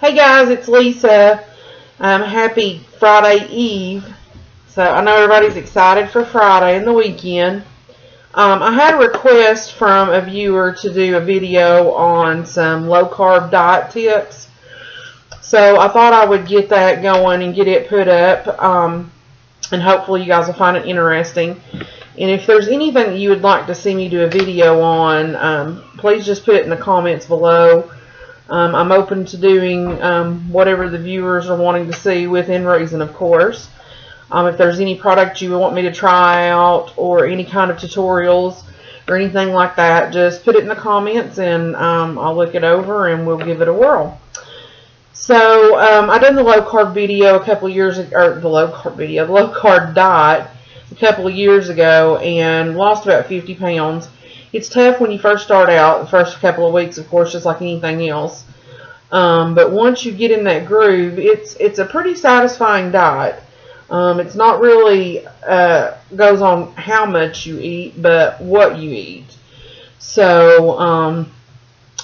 Hey guys, it's Lisa. Happy Friday Eve. So I know everybody's excited for Friday and the weekend. I had a request from a viewer to do a video on some low carb diet tips. So I thought I would get that going and get it put up. And hopefully you guys will find it interesting. And if there's anything that you would like to see me do a video on, please just put it in the comments below. I'm open to doing whatever the viewers are wanting to see within reason, of course. If there's any product you want me to try out or any kind of tutorials or anything like that, just put it in the comments and I'll look it over and we'll give it a whirl. So I done the low carb video a couple of years ago, or the low carb diet a couple of years ago, and lost about 50 pounds. It's tough when you first start out, the first couple of weeks, of course, just like anything else. But once you get in that groove, it's a pretty satisfying diet. It's not really goes on how much you eat, but what you eat. So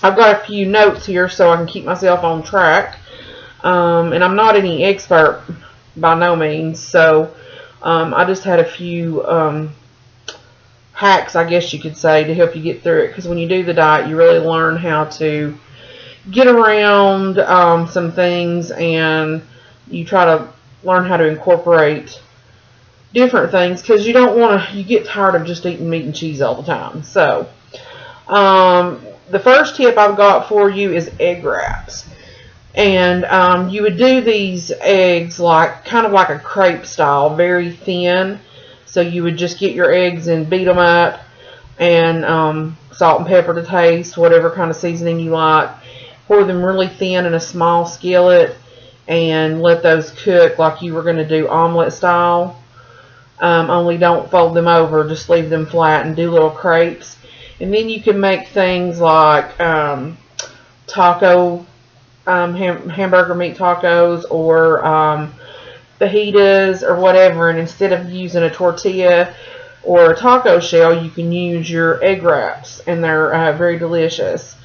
I've got a few notes here so I can keep myself on track. And I'm not any expert by no means, so I just had a few hacks, I guess you could say, to help you get through it. Because when you do the diet, you really learn how to get around some things, and you try to learn how to incorporate different things, because you don't want to, you get tired of just eating meat and cheese all the time. So the first tip I've got for you is egg wraps. And you would do these eggs like kind of like a crepe style, very thin. So you would just get your eggs and beat them up, and salt and pepper to taste, whatever kind of seasoning you like. Pour them really thin in a small skillet and let those cook like you were going to do omelet style. Only don't fold them over, just leave them flat and do little crepes. And then you can make things like taco, hamburger meat tacos, or fajitas or whatever, and instead of using a tortilla or a taco shell, you can use your egg wraps, and they're very delicious.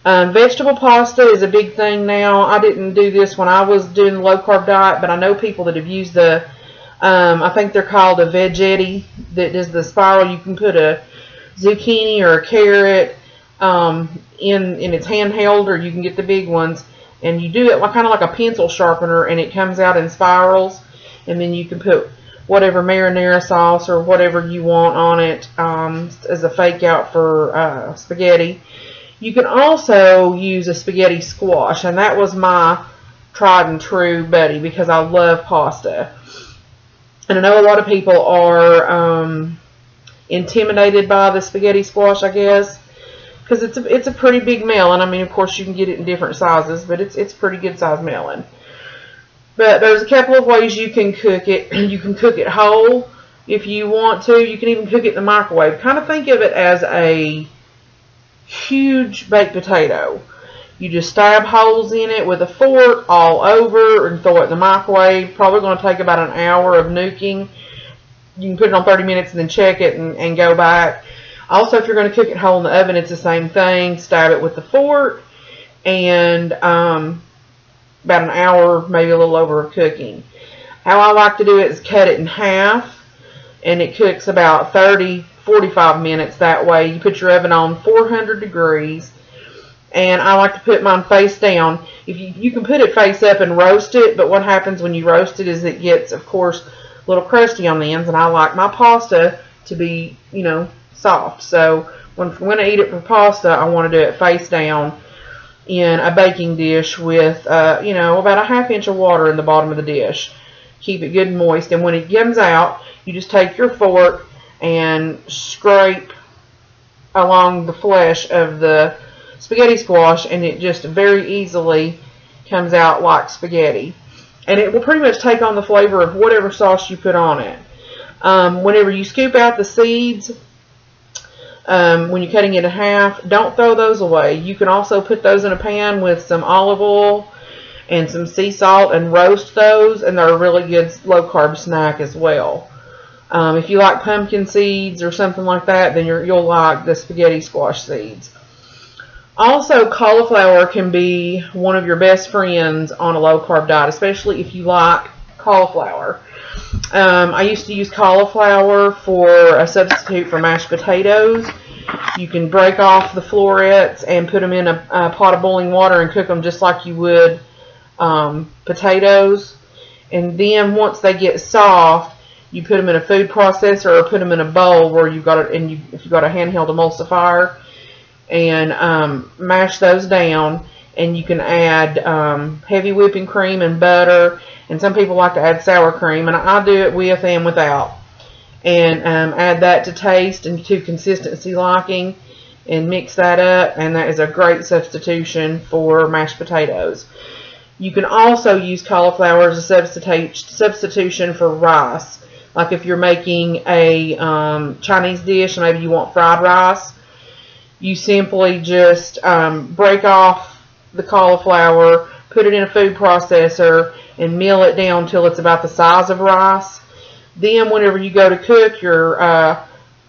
Vegetable pasta is a big thing now. I didn't do this when I was doing the low carb diet, but I know people that have used the I think they're called a Veggetti, that does the spiral. You can put a zucchini or a carrot in its handheld, or you can get the big ones, and you do it like kind of like a pencil sharpener, and it comes out in spirals, and then you can put whatever marinara sauce or whatever you want on it as a fake out for spaghetti. You can also use a spaghetti squash, and that was my tried and true buddy because I love pasta. And I know a lot of people are intimidated by the spaghetti squash, I guess, because it's a pretty big melon. I mean, of course, you can get it in different sizes, but it's pretty good size melon. But there's a couple of ways you can cook it. You can cook it whole if you want to. You can even cook it in the microwave. Kind of think of it as a huge baked potato. You just stab holes in it with a fork all over and throw it in the microwave. Probably going to take about an hour of nuking. You can put it on 30 minutes and then check it and go back. Also, if you're going to cook it whole in the oven, it's the same thing. Stab it with the fork, and about an hour, maybe a little over of cooking. How I like to do it is cut it in half, and it cooks about 30-45 minutes that way. You put your oven on 400 degrees, and I like to put mine face down. If you can put it face up and roast it, but what happens when you roast it is it gets, of course, a little crusty on the ends, and I like my pasta to be, you know, soft. So when I eat it for pasta, I want to do it face down in a baking dish with, you know, about a ½ inch of water in the bottom of the dish. Keep it good and moist. And when it comes out, you just take your fork and scrape along the flesh of the spaghetti squash, and it just very easily comes out like spaghetti. And it will pretty much take on the flavor of whatever sauce you put on it. Whenever you scoop out the seeds, when you're cutting it in half, don't throw those away. You can also put those in a pan with some olive oil and some sea salt and roast those, and they're a really good low carb snack as well. If you like pumpkin seeds or something like that, then you'll like the spaghetti squash seeds. Also, cauliflower can be one of your best friends on a low-carb diet, especially if you like cauliflower. I used to use cauliflower for a substitute for mashed potatoes. You can break off the florets and put them in a pot of boiling water and cook them just like you would potatoes. And then once they get soft, you put them in a food processor or put them in a bowl where you've got it, and if you've got a handheld emulsifier, and mash those down. And you can add heavy whipping cream and butter, and some people like to add sour cream, and I do it with and without. And add that to taste and to consistency liking, and mix that up, and that is a great substitution for mashed potatoes. You can also use cauliflower as a substitution for rice. Like if you're making a Chinese dish and maybe you want fried rice, you simply just break off the cauliflower, put it in a food processor, and mill it down till it's about the size of rice. Then whenever you go to cook your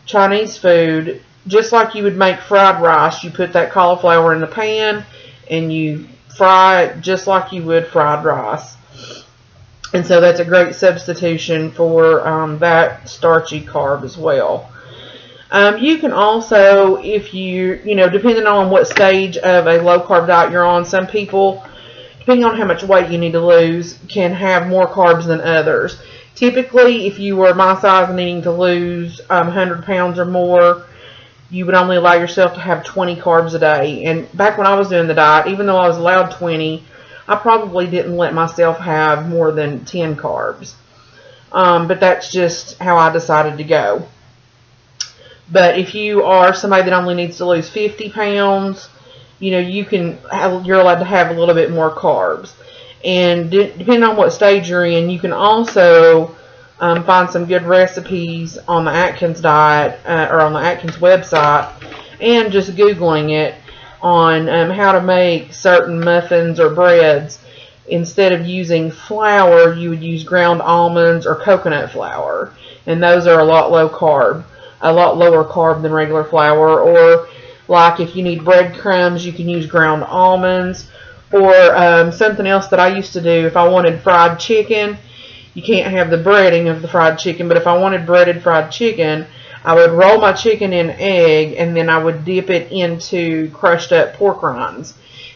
Chinese food, just like you would make fried rice, you put that cauliflower in the pan and you fry it just like you would fried rice. And so that's a great substitution for that starchy carb as well. You can also, if depending on what stage of a low-carb diet you're on, some people, depending on how much weight you need to lose, can have more carbs than others. Typically, if you were my size and needing to lose 100 pounds or more, you would only allow yourself to have 20 carbs a day. And back when I was doing the diet, even though I was allowed 20, I probably didn't let myself have more than 10 carbs. But that's just how I decided to go. But if you are somebody that only needs to lose 50 pounds, you're allowed to have a little bit more carbs. And depending on what stage you're in, you can also find some good recipes on the Atkins diet or on the Atkins website, and just Googling it on how to make certain muffins or breads. Instead of using flour, you would use ground almonds or coconut flour, and those are a lot lower carb than regular flour. Or like if you need breadcrumbs, you can use ground almonds. Or something else that I used to do, if I wanted fried chicken, you can't have the breading of the fried chicken, but if I wanted breaded fried chicken, I would roll my chicken in egg, and then I would dip it into crushed up pork rinds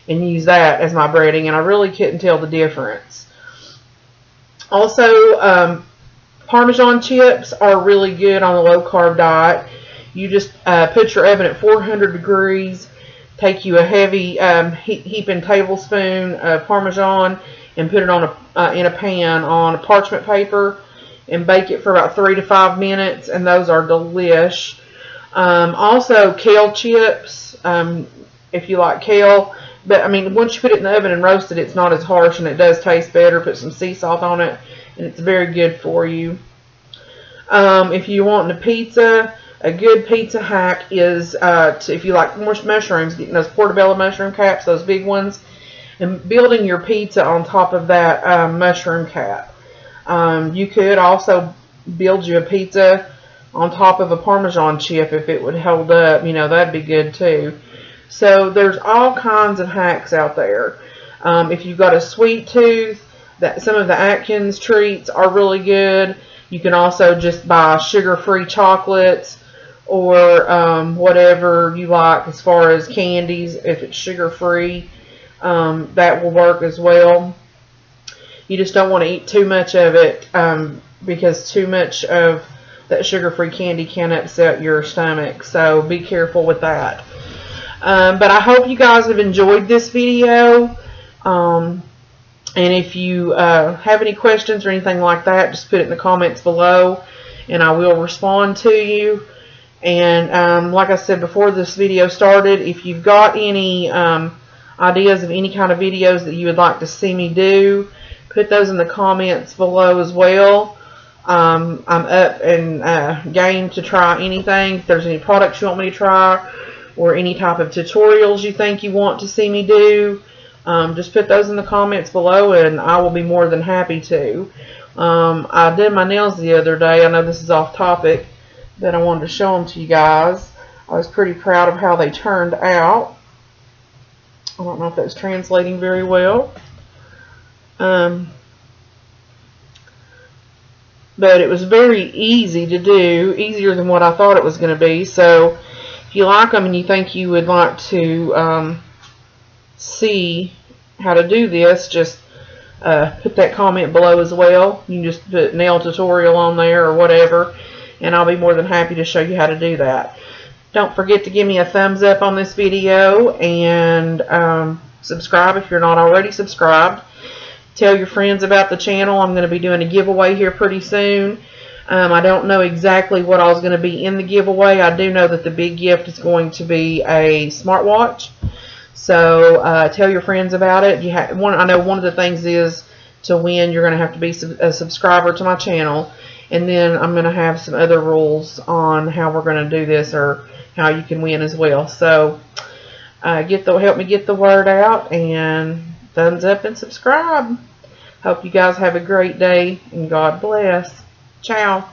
and use that as my breading, and I really couldn't tell the difference. Also, Parmesan chips are really good on a low-carb diet. You just put your oven at 400 degrees, take you a heavy heaping tablespoon of Parmesan and put it on in a pan on a parchment paper and bake it for about 3 to 5 minutes, and those are delish. Also, kale chips, if you like kale. But, I mean, once you put it in the oven and roast it, it's not as harsh, and it does taste better. Put some sea salt on it, and it's very good for you. If you want a pizza, a good pizza hack is, if you like mushrooms, getting those portobello mushroom caps, those big ones, and building your pizza on top of that mushroom cap. You could also build you a pizza on top of a Parmesan chip if it would hold up. That'd be good too. So there's all kinds of hacks out there. If you've got a sweet tooth, some of the Atkins treats are really good. You can also just buy sugar-free chocolates or whatever you like as far as candies. If it's sugar-free, that will work as well. You just don't want to eat too much of it because too much of that sugar-free candy can upset your stomach. So be careful with that. But I hope you guys have enjoyed this video. And if you have any questions or anything like that, just put it in the comments below and I will respond to you. And like I said before this video started, if you've got any ideas of any kind of videos that you would like to see me do, put those in the comments below as well. I'm up and game to try anything. If there's any products you want me to try or any type of tutorials you think you want to see me do, just put those in the comments below and I will be more than happy to. I did my nails the other day. I know this is off topic, but I wanted to show them to you guys. I was pretty proud of how they turned out. I don't know if that's translating very well. But it was very easy to do, easier than what I thought it was going to be. So if you like them and you think you would like to see how to do this, just put that comment below as well. You can just put nail tutorial on there or whatever, and I'll be more than happy to show you how to do that. Don't forget to give me a thumbs up on this video, and subscribe if you're not already subscribed. Tell your friends about the channel. I'm going to be doing a giveaway here pretty soon. I don't know exactly what all's going to be in the giveaway. I do know that the big gift is going to be a smartwatch. So tell your friends about it. I know one of the things is to win, you're going to have to be a subscriber to my channel. And then I'm going to have some other rules on how we're going to do this, or how you can win as well. So help me get the word out, and thumbs up and subscribe. Hope you guys have a great day, and God bless. Ciao.